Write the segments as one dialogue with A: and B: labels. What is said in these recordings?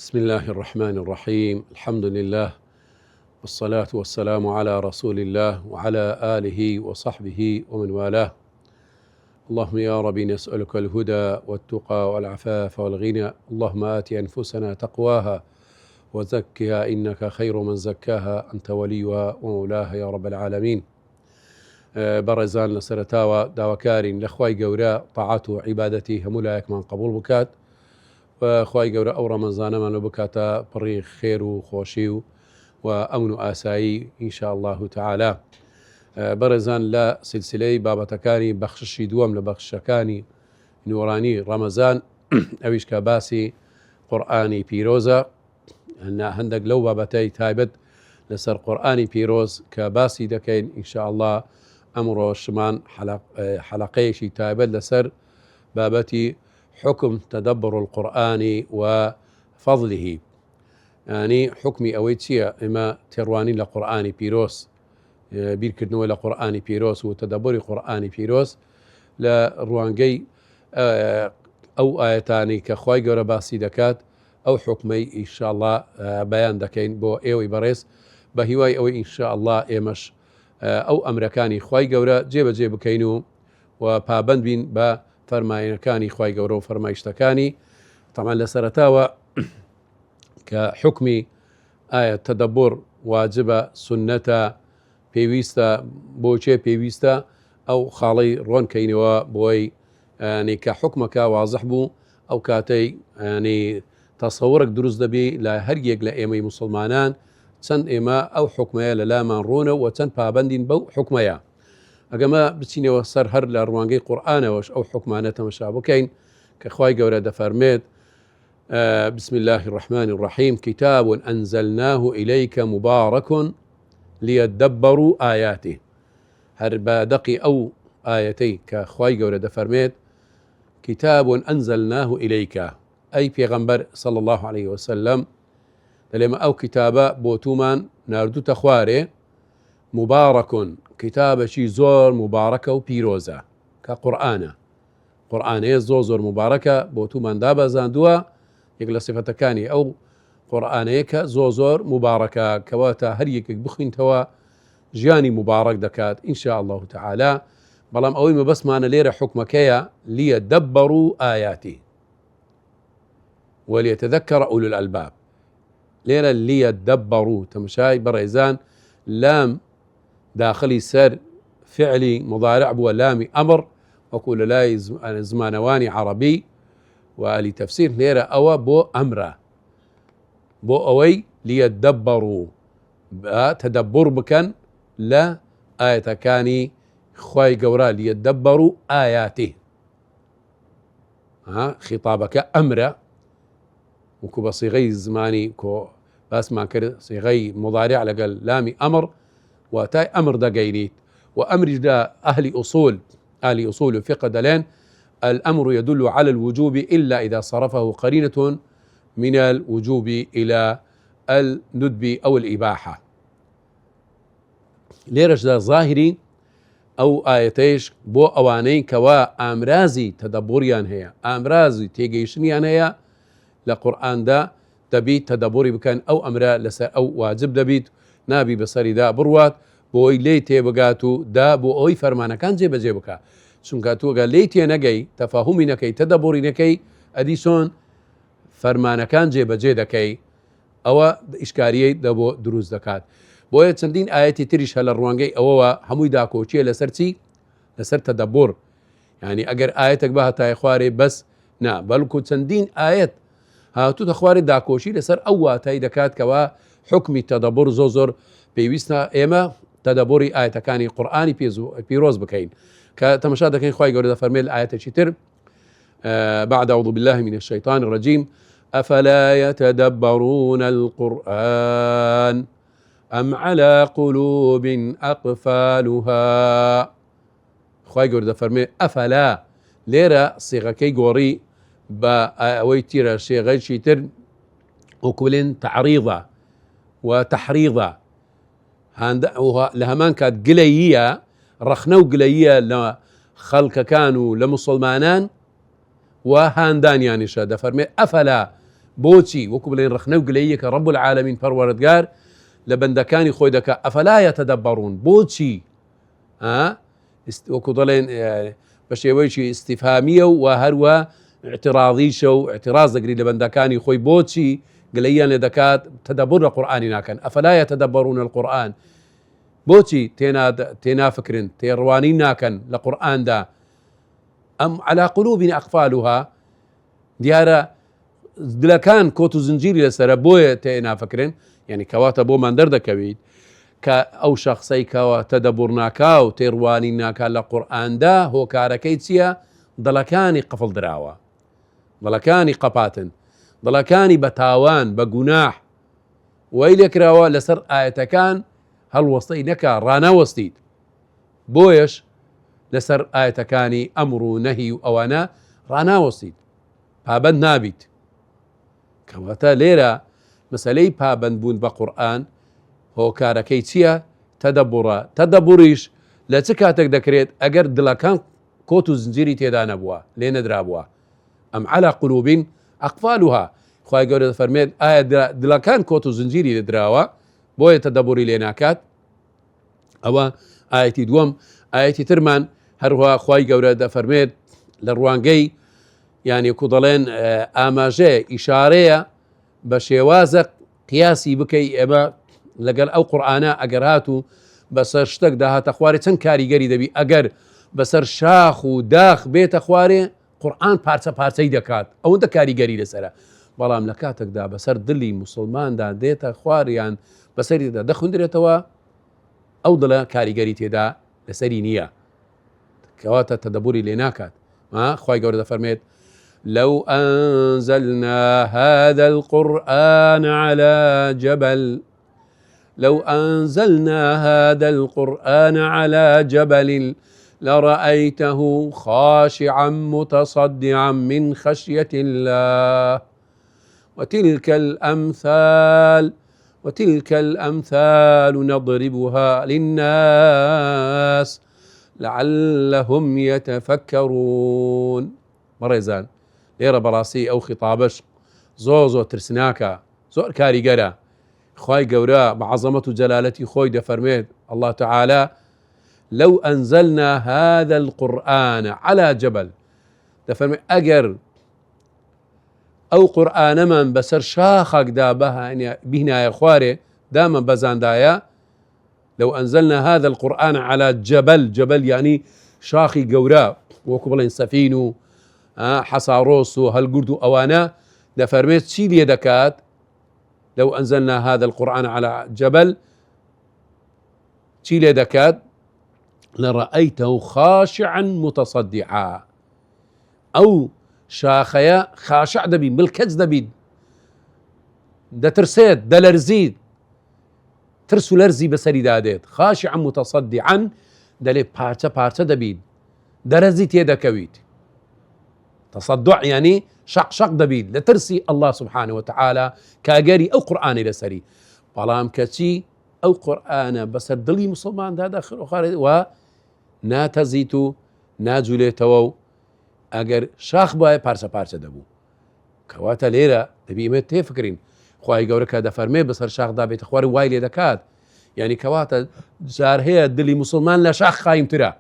A: بسم الله الرحمن الرحيم. الحمد لله والصلاة والسلام على رسول الله وعلى آله وصحبه ومن والاه. اللهم يا ربي نسألك الهدى والتقى والعفاف والغنى. اللهم آت أنفسنا تقواها وزكها إنك خير من زكاها أنت وليها ومولاها يا رب العالمين. برزان لسرتاوى داوكارين لخواي قوراء طاعته عبادتي همولايك من قبول بكات وخواي قوراء أو رمضان من بكاتا بريخ خير وخوشي وأمن آسائي إن شاء الله تعالى. برزان لا سلسلة بابتكاني بخششي دوام لبخشكاني نوراني رمضان أويش كباسي قرآني بيروزا أن هندق لو بابتاي تايبد لسر قرآني بيروز كباسي دكين إن شاء الله أمر شمان حلقيشي تايبد لسر بابتي حكم تدبر القرآن وفضله. يعني حكمي أويتشيا إما ترواني لقرآني بيروز بيركدنو لقرآني بيروز وتدبر قرآني بيروز لروانجي أو آيتاني كخواي قورا باسي دكات أو حكمي إن شاء الله بيان دكين بو إيوي بريس بهواي أوي إن شاء الله إيمش أو أمريكاني خواي قورا جيب كينو وبابند بين با فرماينكاني خواي قورا وفرمايشتكاني. طبعا لسرتاوى كحكمي آية تدبر واجبة سنة بيويستا بوشي بيويستا أو خالي رون كينوا بوي يعني كحكمك واضح بو أو كاتي يعني تصورك دروس دبي لا هرجيك لإيمي مسلمانان تن إما أو حكمية لا منرونه وتن بابندين بو حكمية أجمع بتشيني وصر هر لأروانجي قرآن وش أو حكمانة مشابه كين كخواي قورة دفرميت. بسم الله الرحمن الرحيم. كتاب أنزلناه إليك مبارك ليدبروا آياته. هربا دقي أو آيتي كخواي قورة دفرميت كتاب أنزلناه إليك أي پیغمبر صلى الله عليه وسلم لما أو كتابة بوتومان ناردو تخواري مبارك كتابة شي زور مباركة وبيروزة كقرآن قرآن زور مباركة بوتومان دابا زاندوا يقل صفة كاني أو قرآنيك زور مباركة كواتا هريك بخين توا جاني مبارك دكات إن شاء الله تعالى. بلام أوي ما بس معنا ليرة حكمكيا ليدبروا آياتي وليتذكر أولو الألباب. ليرة ليدبروا تمشاي بريزان لام داخلي سر فعلي مضارع بو لامي أمر وكل لا زمانواني عربي والي تفسير ليرة أوا بو أمره بو أوي ليدبروا تدبر بكن لا آية كاني خواي قورا ليدبروا آياته خطابك أمره وكو بصيغي زماني كو بس ما كر صيغي مضارع لقال لامي أمر وتاي أمر دا قينيت وأمر دا أهل أصول الفقه دلين الأمر يدل على الوجوب إلا إذا صرفه قرينة من الوجوب إلى الندب أو الإباحة. ليرش دا ظاهري أو آيتيش بو أوانين كوا أمرازي تدبريان هي أمرازي تيجيشنيان هي لقرآن دا دبيت تدبري بكان أو أمرا لسا أو واجب دبيت نابي بصري دا بروات بوي ليتي بقاتو دا بو أوي فرمانا كان جيبكا سنكاتو قال ليتي نقي تفاهمي نكي تدبري نكي أديسون فرمانا كان جيدكي أو إشكاريي دبو دروز دكات بوي تسندين آياتي تريش هلا الروانجي أو هموي داكو چيه لسر تدبر. يعني أجر آياتك بها تاي خواري بس نا بلكو تسندين آيات هاتو تخواري داكوشي لسر أوا تاي دكات كوا حكمي تدبر زوزر بيويسنا إيما تدبري آيات كاني قرآني بيروز بكين كتمشاد كين خواي قولي فرمي الآيات الشتر بعد أعوذ بالله من الشيطان الرجيم. أفلا يتدبرون القرآن أم على قلوب أقفالها. خواي قولي فرمي أفلا ليرة صيغة كي قوري بأويتير شيء شيتر وكلين تعريضة وتحريضة لهمان كانت قليية رخنو قليية لخلق كانوا لمسلمانان وهاندان يعني شاد فرمي أفلا بۆچی وەکو بڵێن ڕخنە و گلەیە کە ڕەب العالەمین پەروەردگار لە بەندەکانی خۆی دەکات ئەفەلا یەتەدەبەڕون بۆچی وەکو دەڵێن بە شێوەیەکی ئیستیفهامیە و هەروە اعتراضیشە و اعتراض دەگری لە بەندەکانی خۆی بۆچی گلەییان لێ دەکات تەدەبور لە قورئانی ناکەن ئەفەلا یەتەدەبەڕون القورئان بۆچی تێنافکرن تێڕوانی ناکەن لە قورئاندا ئەم عەلا قولوب ئەقفالها دیارە دلەکان کۆت و زنجیری لەسرە بۆیە تێنافکرن یعنی کەواتە بۆمان دەردەکەویت کە ئەو شەخسەی کەوە تەدەبور ناکا و تێڕوانی ناکا لە قورئاندا هۆکارەکەی چییە؟ دڵەکانی قفڵ دراوە، دڵەکانی قەپاتن، دڵەکانی بە تاوان بە گوناح وەی لێکراوە لەسەر ئاەتەکان هەڵوەستەی نەکا ڕانەوەستیت بۆیش لەسەر ئاەتەکانی ئەمر و نەهی و ئەوانە ڕاناوەستیت پابەند نابیت. کەواتە لێرە مەسەلەی پابەند بوون بە قورئان هۆکارەکەی چییە؟ تەدەبوڕە. تەدەبوریش لە چ کاتێک دەکرێت؟ ئەگەر دڵەکان کۆت و زنجیری تێدا نەبووە لێ نەدرابووە. ئەم عەلا قولوب ئەقفالها خوای گەورە دەفەرمێت ئایا دڵەکان کۆت و زنجیری لێدراوە بۆیە تەدەبوری لێ ناکات؟ ئەوە ئاەتی دووەم. ئاەتی ترمان هەروەها خوای گەورە دەفەرمێت لە ڕوانگەی یعنی وەکو دەڵێن ئاماژەیە ئیشارەیە بە شێوازە قیاسی بکەی ئێمە لەگەڵ ئەو قورئانە ئەگەر هاتوو بەسەر شتێک داهاتە خوارێ چەند کاریگەری دەبی ئەگەر بەسەر شاخ و داخ بێتە خوارێ قورئان پارچە پارچەی دەکات ئەوەندە کاریگەری لەسرە. بەڵام لە کاتێکدا بەسەر دڵی موسڵماندا دێتە خواریان بەسەریدا دەخوێندرێتەوە ئەو دڵە کاریگەری تێدا لەسەری نییە کەواتە تەدەبوری لێ ناکات. خوای گەورە دەفەرمێت لو أنزلنا هذا القرآن على جبل لرأيته خاشعا متصدعا من خشية الله وتلك الأمثال نضربها للناس لعلهم يتفكرون. بەڕێزان لێرە بەڕاستی ئەو خیتابەش زۆر ترسناکە زۆر کاریگەرە. خوای گەورە بە عەزەمەت و جەلالەتی خۆی دەفەرمێت الله تعالى لو أنزلنا هذا القرآن على جبل دەفەرمێت ئەگەر ئەو قورئانەمان بەسەر شاخێکدا بهینایە خوارێ دامە بەزاندایە لو أنزلنا هذا القرآن على جبل يعني شاخی گەورە وەکو بڵێن سەفین و حەساڕۆس و هەلگورد و ئەوانە دەفەرمێت چی لێ دەکات؟ لو أنزلنا هذا القرآن على جبل چی لێ دەکات؟ لرأيته خاشعا متصدعا ئەو شاخەیە خاشع دەبین ملکەج دەبین دەترسێت دەلەرزید ترس و لەرزی بەسەری دادێت خاشعا متصدعا دەلێ پارچە پارچە دەبین دەرەزی تێدەکەویت. تصدع يعني شق دەبیت لە ترسی الله سبحانه وتعالى کاگەری ئەو قورئانی لەسەری. بەڵام کەچی ئەو قورئانە بەسەر دڵی موسڵماندا داخل و ناتەزیت و ناجولێتەوە و ئەگەر شاخ بایە پارچە پارچە دەبوو. کەواتە لێرە دەبی ئێمە تێفکرین خوای گەورە کە دەفەرمێ بەسەر شاخدا بێتە خوار وای لێ دەکات یعنی کەواتە جار هەیە دلی موسڵمان لە شاخ خایمترە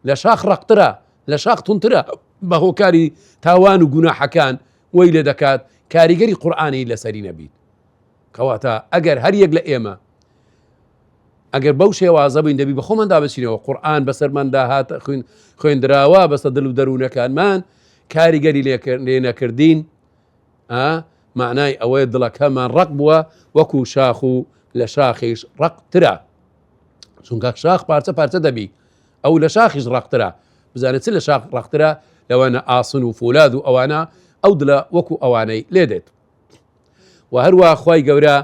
A: لە شاخ ڕقترە لە شاخ تونترە بە هۆکاری تاوان و گوناحەکان وەی لێ دەکات کاریگەری قورئانی لەسەری نەبیت. کەواتە ئەگەر هەر یەک لە ئێمە ئەگەر بەو شێوازە بووین دەبی بە خۆماندا بچینەوە قورئان بەسەرماندا هاتە خوێندراوە بەسە دڵ و دەروونەکانمان کاریگەری لێ نەکردین معنای ئەوەیە دڵەکەمان ڕق بووە وەکو شاخ و لە شاخیش ڕقترە چونکە شاخ پارچە پارچە دەبی ئەو لە شاخیش ڕقترە بزانێت چ لە شاخ ڕقترە لەوانە ئاسن و فولاد و ئەوانە ئەو دڵە وەکو ئەوانەی لێ دێت. و هەروە خوای گەورە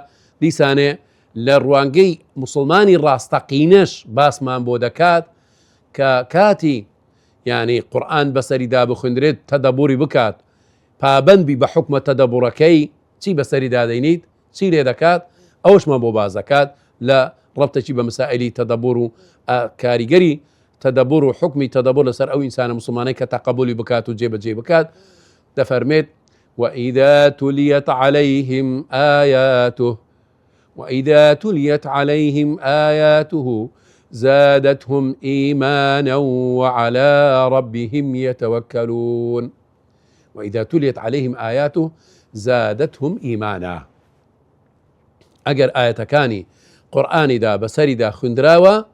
A: دیسانێ لە ڕوانگەی موسڵمانی ڕاستەقینەش باسمان بۆ دەکات کە کاتی یعنی قورئان بەسەریدا بخوێندرێت تەدەبوری بکات پابەندبی بە حکمە تەدەبوڕەکەی چی بەسەری دادەینیت چی لێ دەکات ئەوشمان بۆ باز دەکات لە ڕەبتێکی بە مسائلی تەدەبور و کاریگەری تەدەبور و حکمی تەدەبور لەسەر ئەو ئینسانە موسڵمانەی کە تەقەبولی بکات و جێبەجێ بکات. دەفەرمێت وإذا تليت عليهم آياته زادتهم إيمانا وعلى ربهم يتوكلون. وإذا تليت عليهم آياته زادتهم إيمانا. أجر آية كاني قرآن دا بسري دا خندراوة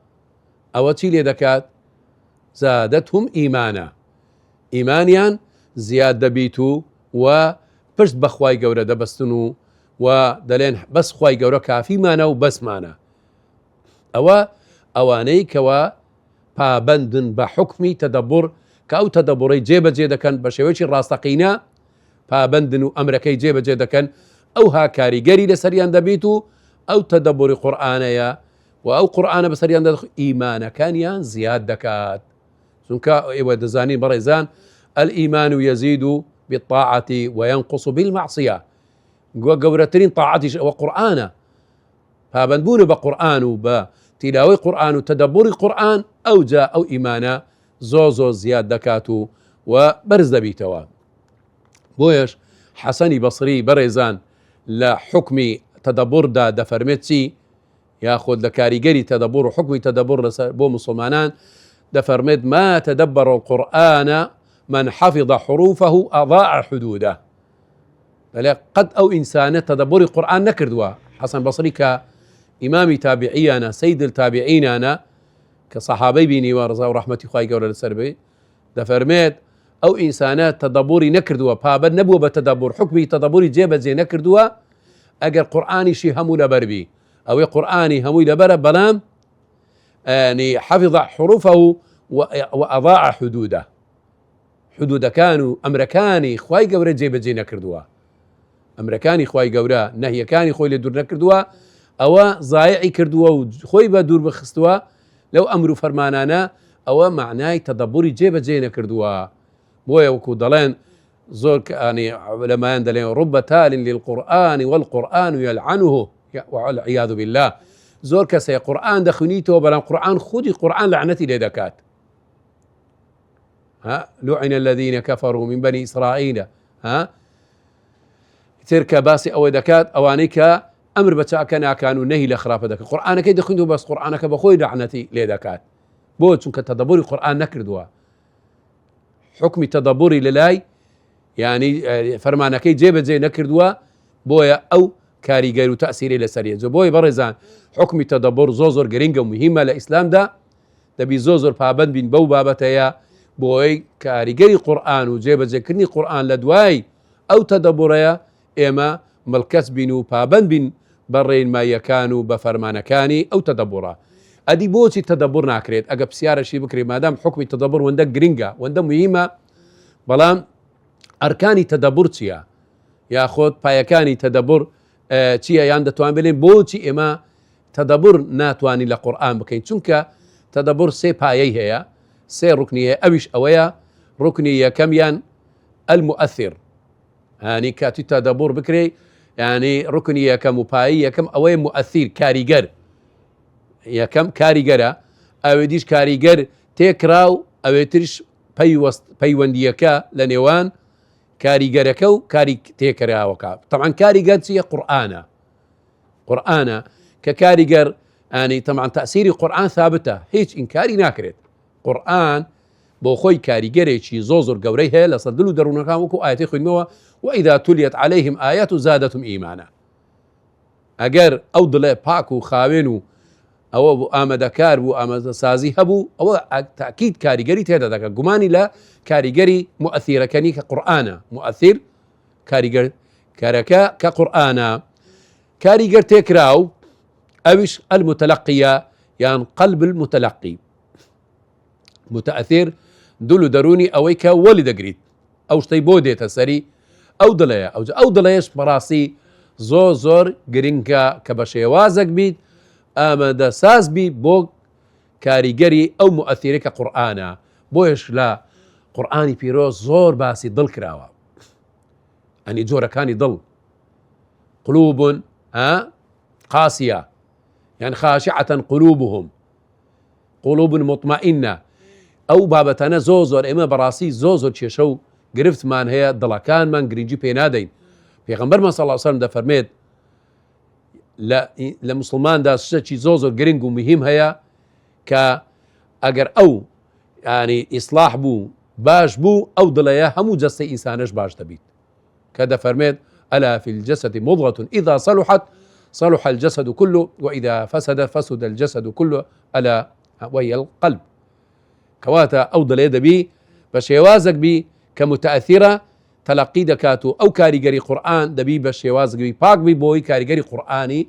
A: أو تشيلي دكات زادتهم إيمانا، إيمانيان زياد دبيتو وبرست بخواي قورة دبستنو ودلين بس خواي قورة كافي مانا وبس مانا أواني كوا پابندن بحكمي تدبر كأو تدبري جيبة جيدة كان بشويش الراستقينا پابندن وأمريكي جيبة جيدة كان أو هاكاري قري لسريان دبيتو أو تدبر قرآنيا وأو قرآن بسريان دبيتو إيمانا كان يان زياد دكات سنكا إيوة دزانين بريزان الإيمان يزيد بالطاعة وينقص بالمعصية. قورترين طاعتي وقرآن فابنبون بقرآن وبتلاوي قرآن وتدبر قرآن أو جاء أو إيمانا زوزو زياد دكاتو وبرز دبيتوا. بويش حسني بصري بريزان لا حكمي تدبر دا دفرمتسي ياخذ لكاريجري تدبر وحكمي تدبر بو مسلمانان دفرمت ما تدبر القرآن من حفظ حروفه أضاع حدوده. قد أو إنسان تدبر القرآن نكردوا. حسن بصري كإمام تابعينا سيد التابعين أنا كصحابي بيني ورزا ورحمتي خواهي قولة السربي دفرمت أو إنسانات تدبري نكردوا بابا نبوة بتدبر حكمي تدبري جيبة زي نكردوا أجر قرآني شي همو لبربي أو قرآني همو لبر بلام يعني حفظ حروفه وأضاع حدوده. حدود كانوا أمريكاني خواي قورة جيبة جي نكردوا أمريكاني خواي قورة نهي كاني خوي لدور نكردوا أو ضايعي كردوا وخوي بدور بخستوا لو أمرو فرمانانا أو معناي تدبري جيبة جي نكردوا. بويا وكو دلين زور يعني علماء دلين رب تال للقرآن والقرآن يلعنه والعياذ بالله. زور كسي قرآن دخنيته بلا قرآن خودي قرآن لعنتي لدكات. لعن الذين كفروا من بني إسرائيل ترك باسي أو دكات أوانيك أمر بتاعكنا كانوا نهي لخراف دكات قرآنك يدخنته بس قرآنك بخوي لعنتي لدكات. بوتشن كتدبري القرآن نكردوا حكمي تدبري للاي يعني فرمانكي جيبة زي نكردوا بويا أو كاري غير تأثيري لسريع زو بوي برزان حكمي تدبر زوزر جرينجا مهمة لإسلام ده بي زوزر بابن بين بو بابتيا بوي كاري غير قرآن وجيبة زي كني قرآن لدواي أو تدبريا إما ملكس بينو بابن بين برين ما يكانوا بفرمانكاني أو تدبرا أدي بوتي تدبر ناكريت أجاب سيارة شي بكري ما دام حكم التدبر وندا جرينجا وندا مهمة بلام أركاني تدبر تيا ياخذ بايكاني تدبر تيا ياندا توان بلين بوتي إما تدبر ناتواني لقرآن بكين تنكا تدبر سي بايي هي سي ركنية أبيش أويا ركنية كميان المؤثر يعني كاتي تدبر بكري يعني ركنية كمبايي كم أويا مؤثر كاريجر يا كم كاريجرا أو ديش كاريجر تكراو أو ترش بيونديكا لنيوان كاريجركو كاري تكرا وكا. طبعا كاريجر هي قرآن ككاريجر يعني طبعا تأثير القرآن ثابتة هيك إنكاري ناكرت قرآن بوخوي كاريجر شي زوزر قوريها لصدلوا درون كاموكو آياتي خدموا وإذا تليت عليهم آيات زادتهم إيمانا. أجر أو ضل باكو خاوينو أو آمدكار بو آمد سازي هبو أو تأكيد كاريجري تهدا دكا جماني لا كاريجري مؤثرة كني كقرآن مؤثر كاريجر كركا كقرآن كاريجر تكراو أوش المتلقية يعني قلب المتلقي متأثر دلو دروني أويكا ولد قريت أو شتيبودي تسري أو ضليش براسي زور جرينكا كبشيوازك بيت آمد ساز بي بو كاريجري أو مؤثري كقرآن بويش لا قرآني بيروز زور باسي ضل كراوا يعني جورا كاني ضل قلوب قاسية يعني خاشعة قلوبهم قلوب مطمئنة أو بابتنا زوزر إما براسي زوزر تشيشو گرفتمان هەیە دڵەکانمان گرنگی پێ نادەین. پێغەمبەرمان صلی الله علیه وسلم دەفەرمێت لە مسلماندا شتێکی زۆر گرنگ و مهم هەیە کە ئەگەر ئەو ینی ئیسلاح بوو باش بوو ئەو دڵەیە هەموو جەستەی ئینسانش باش دەبیت کە دەفەرمێت ألا في الجسد مضغة إذا صلحت صلح الجسد كله وإذا فسد الجسد كله ألا وهي القلب. كواتا أو دڵێ دەبی بە شێوازێک بی کە متأثرە تەلەقی دەکات و ئەو کاریگەری قورئان دەبی بە شێوازێک بی پاک بی بۆی کاریگەری قورئانی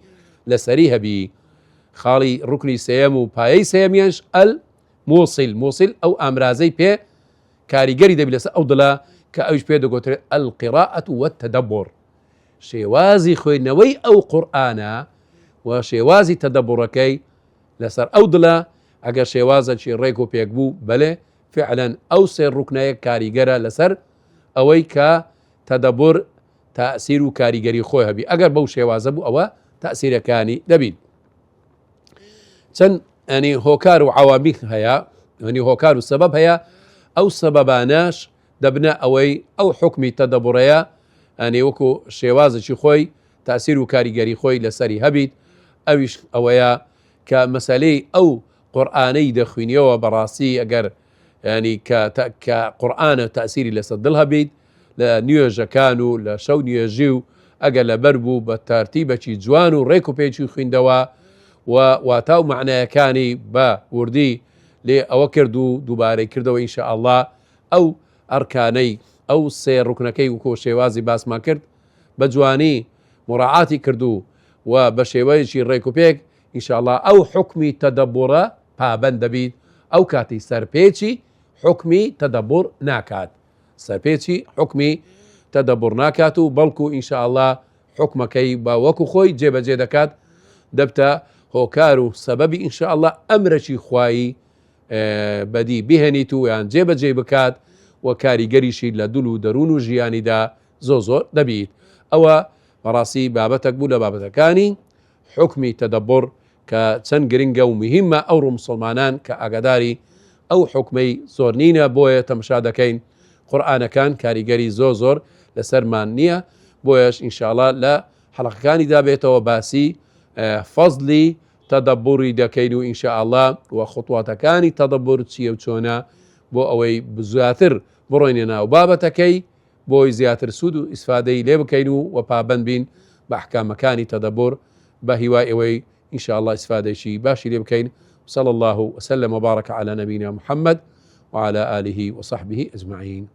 A: لەسەری هەبی. خاڵی ڕوکنی سێیەم و پایەی سێیەمیانش مووسڵ ئەو ئامرازەی پێ کاریگەری دەبی لەسەر ئەو دڵە کە ئەوش پێ دەگوترێت القراءة والتدبر، شێوازی خوێندنەوەی ئەو قورئانە و شێوازی تەدەبڕەکەی لەسەر ئەو دڵە. ئەگەر شێوازەکی ڕێک و پێک بوو بەلێ فعلا ئەو سێ ڕوکنەیە کاریگەرە لەسەر ئەوەی کە تەدەبر تەئسیر و کاریگەری خۆی هەبی. ئەگەر بەو شێوازە بوو ئەوە تەئسیرەکانی دەبین. چەند ئەنی هۆکار و عەوامیل هەیە، ئەنی هۆکار و سەبەب هەیە، ئەو سەبەبانەش دەبنە ئەوەی ئەو حکمی تەدەبڕەیە ئەنی وەکو شێوازێکی خۆی تەئسیر و کاریگەری خۆی لەسەری هەبیت. ئەویش ئەوەیە کە مەسەلەی ئەو قورئانەی دەخوێنیەوە بەڕاستی ئەگەر ینی کە قورئانە تەئسیری لەسەر دڵ هەبیت لە نوێژەکان و لە شەو نوێژی و ئەگەر لەبەر بوو بە تارتیبەکی جوان و ڕێک و پێچی خوێندەوە و واتاو معنایەکانی بە وردی لێ ئەوە کرد و دووبارەی کردەوە ئینشاء الله ئەو ئەرکانەی ئەو سێ ڕوکنەکەی وەکو شێوازی باسمان کرد بە جوانی مراعاتی کردو و بە شێوەیەکی ڕێک و پێک ئینشاء الله ئەو حکمی تەدەبڕە پابەند دەبیت. ئەو کاتی سەرپێچی حکمی تەدەبڕ ناکات، سەرپێچی حکمی تەدەبڕ ناکات و بەڵکو ئینشاء الله حکمەکەی بە وەکو خۆی جێبەجێ دەکات، دەبتە هۆکار و سەبەبی ئینشاء الله ئەمرەکی خوایی بەدی بهێنیت و یان جێبەجێ بکات و کاریگەریشی لە دڵ و دەروون و ژیانیدا زۆر دەبیت. ئەوە بەڕاستی بابەتێک بوو لە بابەتەکانی حکمی تەدەبڕ کە چەند گرنگە و مهمە ئەوڕۆ مسلمانان کە ئاگاداری ئەو حکمەی زۆر نینە بۆیە تەماشا دەکەین. قورئانەکان کاریگەری زۆر لەسەرمان نییە، بۆیەش ئینشاء الله لە حەڵقەکانی دابێتەوە باسی فەزلی تەدەبڕی دەکەین و ئینشاء الله و خوتواتەکانی تەدەبڕ چییە و چۆنە بۆ ئەوەی زیاتر بڕۆینە ناو بابەتەکەی بۆی زیاتر سوود و ئیسفادەی لێ بکەین و پابەند بین بە ئەحکامەکانی تەدەبڕ بە هیوای ئەوەی إن شاء الله استفادة باشي لبكين. صلى الله وسلم وبارك على نبينا محمد وعلى آله وصحبه أجمعين.